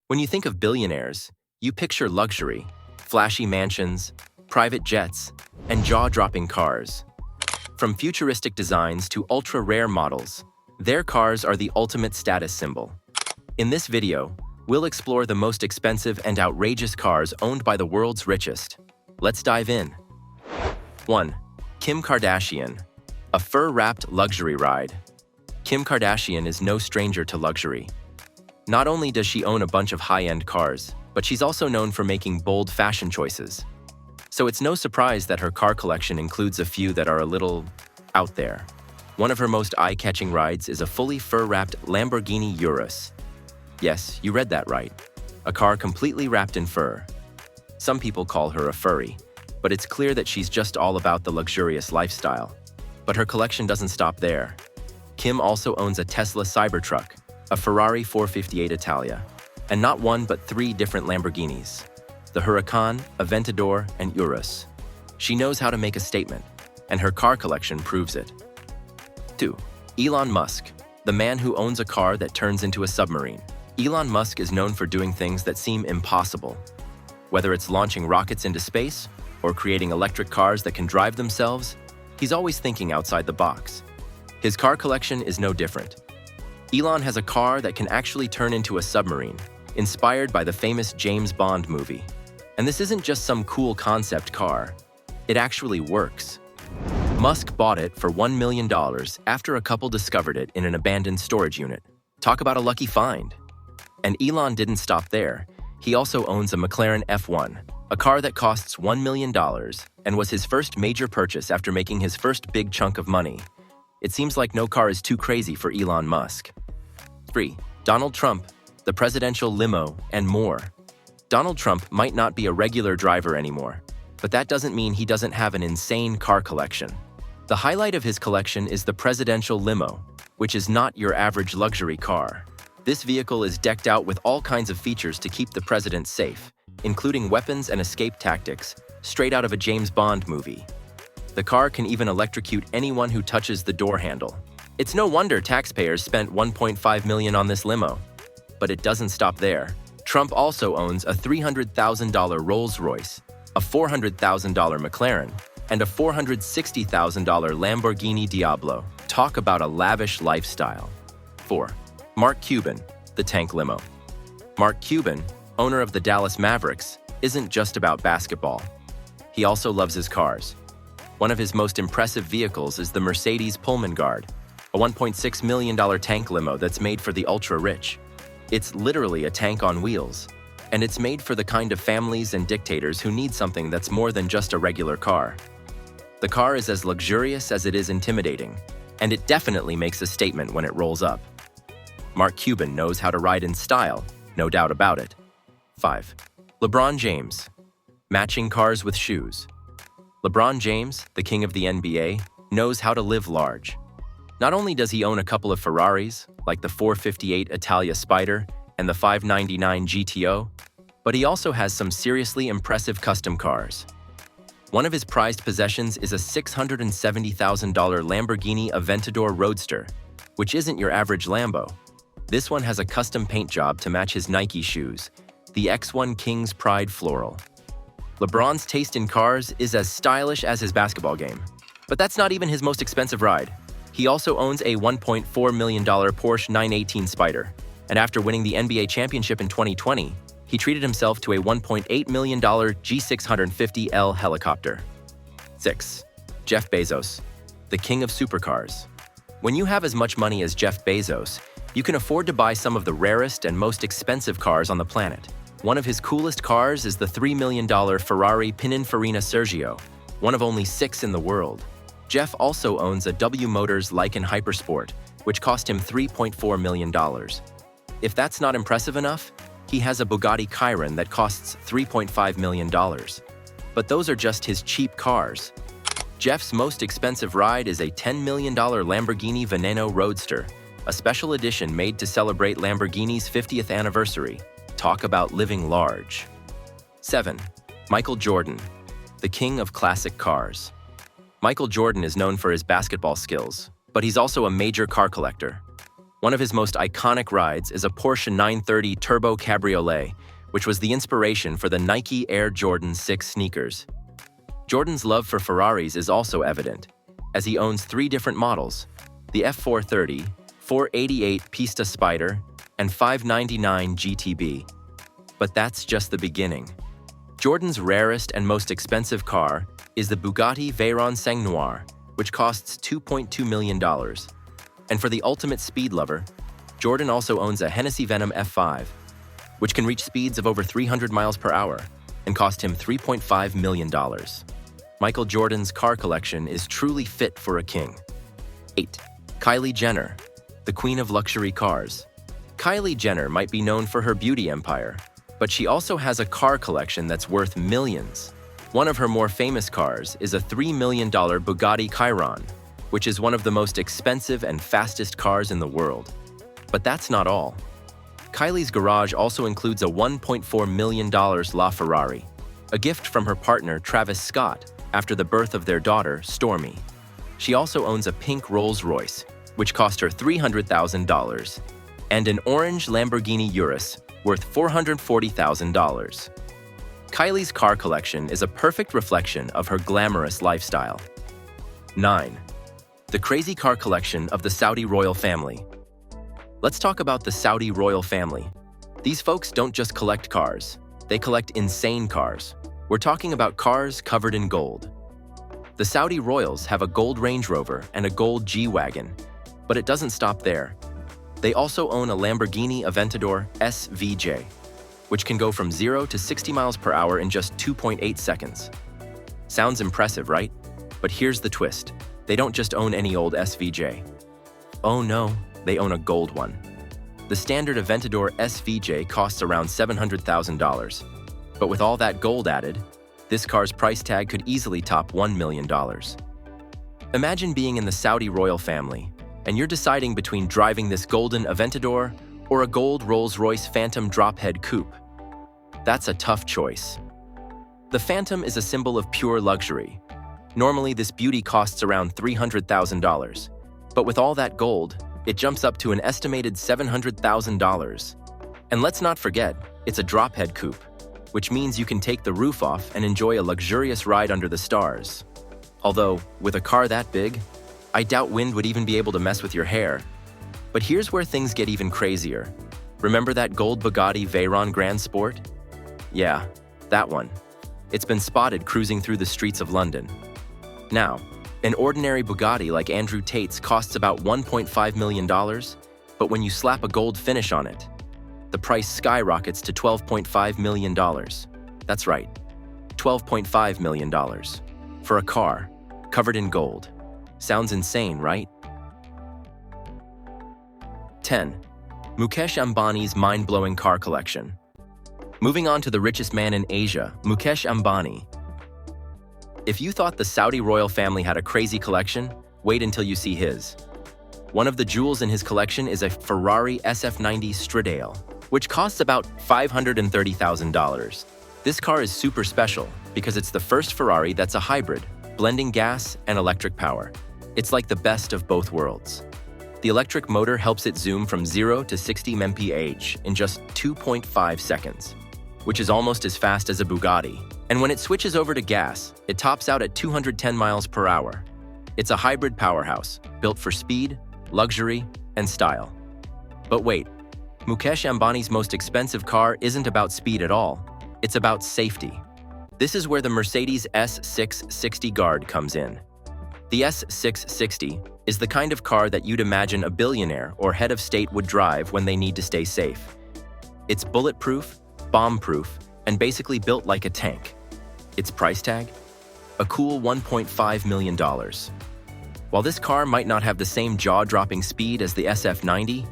When you think of billionaires, you picture luxury, flashy mansions, private jets, and jaw-dropping cars. From futuristic designs to ultra-rare models, their cars are the ultimate status symbol. In this video, we'll explore the most expensive and outrageous cars owned by the world's richest. Let's dive in. 1. Kim Kardashian. A fur-wrapped luxury ride. Kim Kardashian is no stranger to luxury. Not only does she own a bunch of high-end cars, but she's also known for making bold fashion choices. So it's no surprise that her car collection includes a few that are a little out there. One of her most eye-catching rides is a fully fur-wrapped Lamborghini Urus. Yes, you read that right. A car completely wrapped in fur. Some people call her a furry, but it's clear that she's just all about the luxurious lifestyle. But her collection doesn't stop there. Kim also owns a Tesla Cybertruck, a Ferrari 458 Italia, and not one but 3 different Lamborghinis: the Huracan, Aventador, and Urus. She knows how to make a statement, and her car collection proves it. 2. Elon Musk, the man who owns a car that turns into a submarine. Elon Musk is known for doing things that seem impossible. Whether it's launching rockets into space or creating electric cars that can drive themselves, he's always thinking outside the box. His car collection is no different. Elon has a car that can actually turn into a submarine, inspired by the famous James Bond movie. And this isn't just some cool concept car. It actually works. Musk bought it for $1 million after a couple discovered it in an abandoned storage unit. Talk about a lucky find. And Elon didn't stop there. He also owns a McLaren F1, a car that costs $1 million and was his first major purchase after making his first big chunk of money. It seems like no car is too crazy for Elon Musk. 3. Donald Trump, the presidential limo, and more. Donald Trump might not be a regular driver anymore, but that doesn't mean he doesn't have an insane car collection. The highlight of his collection is the presidential limo, which is not your average luxury car. This vehicle is decked out with all kinds of features to keep the president safe, including weapons and escape tactics, straight out of a James Bond movie. The car can even electrocute anyone who touches the door handle. It's no wonder taxpayers spent $1.5 million on this limo. But it doesn't stop there. Trump also owns a $300,000 Rolls-Royce, a $400,000 McLaren, and a $460,000 Lamborghini Diablo. Talk about a lavish lifestyle. 4. Mark Cuban, the tank limo. Mark Cuban, owner of the Dallas Mavericks, isn't just about basketball. He also loves his cars. One of his most impressive vehicles is the Mercedes Pullman Guard, a $1.6 million tank limo that's made for the ultra-rich. It's literally a tank on wheels, and it's made for the kind of families and dictators who need something that's more than just a regular car. The car is as luxurious as it is intimidating, and it definitely makes a statement when it rolls up. Mark Cuban knows how to ride in style, no doubt about it. 5. LeBron James. Matching cars with shoes. LeBron James, the king of the NBA, knows how to live large. Not only does he own a couple of Ferraris, like the 458 Italia Spider and the 599 GTO, but he also has some seriously impressive custom cars. One of his prized possessions is a $670,000 Lamborghini Aventador Roadster, which isn't your average Lambo. This one has a custom paint job to match his Nike shoes, the X1 King's Pride Floral. LeBron's taste in cars is as stylish as his basketball game. But that's not even his most expensive ride. He also owns a $1.4 million Porsche 918 Spyder, and after winning the NBA championship in 2020, he treated himself to a $1.8 million G650L helicopter. 6. Jeff Bezos, the king of supercars. When you have as much money as Jeff Bezos, you can afford to buy some of the rarest and most expensive cars on the planet. One of his coolest cars is the $3 million Ferrari Pininfarina Sergio, one of only 6 in the world. Jeff also owns a W Motors Lykan Hypersport, which cost him $3.4 million. If that's not impressive enough, he has a Bugatti Chiron that costs $3.5 million. But those are just his cheap cars. Jeff's most expensive ride is a $10 million Lamborghini Veneno Roadster, a special edition made to celebrate Lamborghini's 50th anniversary. Talk about living large. 7. Michael Jordan, the king of classic cars. Michael Jordan is known for his basketball skills, but he's also a major car collector. One of his most iconic rides is a Porsche 930 Turbo Cabriolet, which was the inspiration for the Nike Air Jordan 6 sneakers. Jordan's love for Ferraris is also evident, as he owns 3 different models: the F430, 488 Pista Spider, and 599 GTB. But that's just the beginning. Jordan's rarest and most expensive car is the Bugatti Veyron Sang Noir, which costs $2.2 million. And for the ultimate speed lover, Jordan also owns a Hennessy Venom F5, which can reach speeds of over 300 miles per hour and cost him $3.5 million. Michael Jordan's car collection is truly fit for a king. 8. Kylie Jenner, the queen of luxury cars. Kylie Jenner might be known for her beauty empire, but she also has a car collection that's worth millions. One of her more famous cars is a $3 million Bugatti Chiron, which is one of the most expensive and fastest cars in the world. But that's not all. Kylie's garage also includes a $1.4 million LaFerrari, a gift from her partner Travis Scott after the birth of their daughter, Stormy. She also owns a pink Rolls-Royce, which cost her $300,000, and an orange Lamborghini Urus, worth $440,000. Kylie's car collection is a perfect reflection of her glamorous lifestyle. 9. The crazy car collection of the Saudi royal family. Let's talk about the Saudi royal family. These folks don't just collect cars, they collect insane cars. We're talking about cars covered in gold. The Saudi royals have a gold Range Rover and a gold G-Wagon, but it doesn't stop there. They also own a Lamborghini Aventador SVJ, which can go from 0 to 60 miles per hour in just 2.8 seconds. Sounds impressive, right? But here's the twist. They don't just own any old SVJ. Oh no, they own a gold one. The standard Aventador SVJ costs around $700,000. But with all that gold added, this car's price tag could easily top $1 million. Imagine being in the Saudi royal family, and you're deciding between driving this golden Aventador or a gold Rolls-Royce Phantom drophead coupe. That's a tough choice. The Phantom is a symbol of pure luxury. Normally, this beauty costs around $300,000, but with all that gold, it jumps up to an estimated $700,000. And let's not forget, it's a drophead coupe, which means you can take the roof off and enjoy a luxurious ride under the stars. Although, with a car that big, I doubt wind would even be able to mess with your hair. But here's where things get even crazier. Remember that gold Bugatti Veyron Grand Sport? Yeah, that one. It's been spotted cruising through the streets of London. Now, an ordinary Bugatti like Andrew Tate's costs about $1.5 million, but when you slap a gold finish on it, the price skyrockets to $12.5 million. That's right, $12.5 million. For a car covered in gold. Sounds insane, right? 10. Mukesh Ambani's mind-blowing car collection. Moving on to the richest man in Asia, Mukesh Ambani. If you thought the Saudi royal family had a crazy collection, wait until you see his. One of the jewels in his collection is a Ferrari SF90 Stradale, which costs about $530,000. This car is super special because it's the first Ferrari that's a hybrid, blending gas and electric power. It's like the best of both worlds. The electric motor helps it zoom from 0 to 60 mph in just 2.5 seconds, which is almost as fast as a Bugatti. And when it switches over to gas, it tops out at 210 miles per hour. It's a hybrid powerhouse, built for speed, luxury, and style. But wait, Mukesh Ambani's most expensive car isn't about speed at all. It's about safety. This is where the Mercedes S660 Guard comes in. The S660 is the kind of car that you'd imagine a billionaire or head of state would drive when they need to stay safe. It's bulletproof, bomb-proof, and basically built like a tank. Its price tag? A cool $1.5 million. While this car might not have the same jaw-dropping speed as the SF90,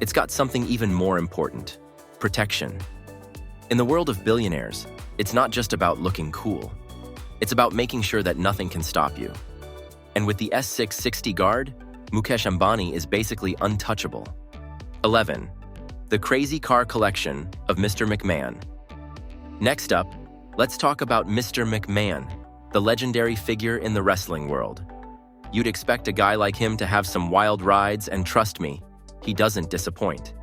it's got something even more important: protection. In the world of billionaires, it's not just about looking cool. It's about making sure that nothing can stop you. And with the S660 Guard, Mukesh Ambani is basically untouchable. 11. The crazy car collection of Mr. McMahon. Next up, let's talk about Mr. McMahon, the legendary figure in the wrestling world. You'd expect a guy like him to have some wild rides, and trust me, he doesn't disappoint.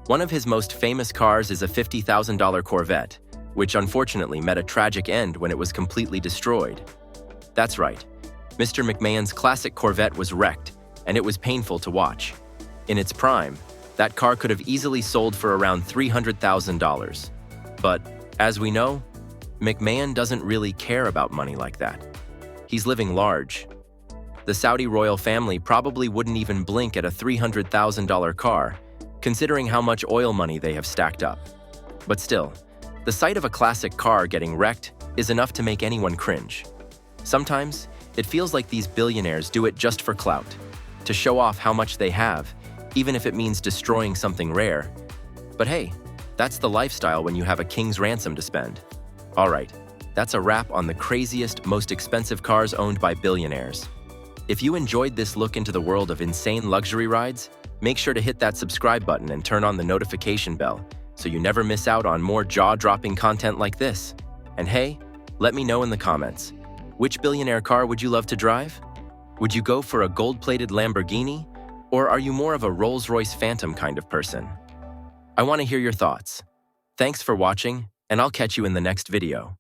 One of his most famous cars is a $50,000 Corvette, which unfortunately met a tragic end when it was completely destroyed. That's right, Mr. McMahon's classic Corvette was wrecked, and it was painful to watch. In its prime, that car could have easily sold for around $300,000. But, as we know, McMahon doesn't really care about money like that. He's living large. The Saudi royal family probably wouldn't even blink at a $300,000 car, considering how much oil money they have stacked up. But still, the sight of a classic car getting wrecked is enough to make anyone cringe. Sometimes, it feels like these billionaires do it just for clout, to show off how much they have, even if it means destroying something rare. But hey, that's the lifestyle when you have a king's ransom to spend. Alright, that's a wrap on the craziest, most expensive cars owned by billionaires. If you enjoyed this look into the world of insane luxury rides, make sure to hit that subscribe button and turn on the notification bell so you never miss out on more jaw-dropping content like this. And hey, let me know in the comments, which billionaire car would you love to drive? Would you go for a gold-plated Lamborghini? Or are you more of a Rolls-Royce Phantom kind of person? I want to hear your thoughts. Thanks for watching, and I'll catch you in the next video.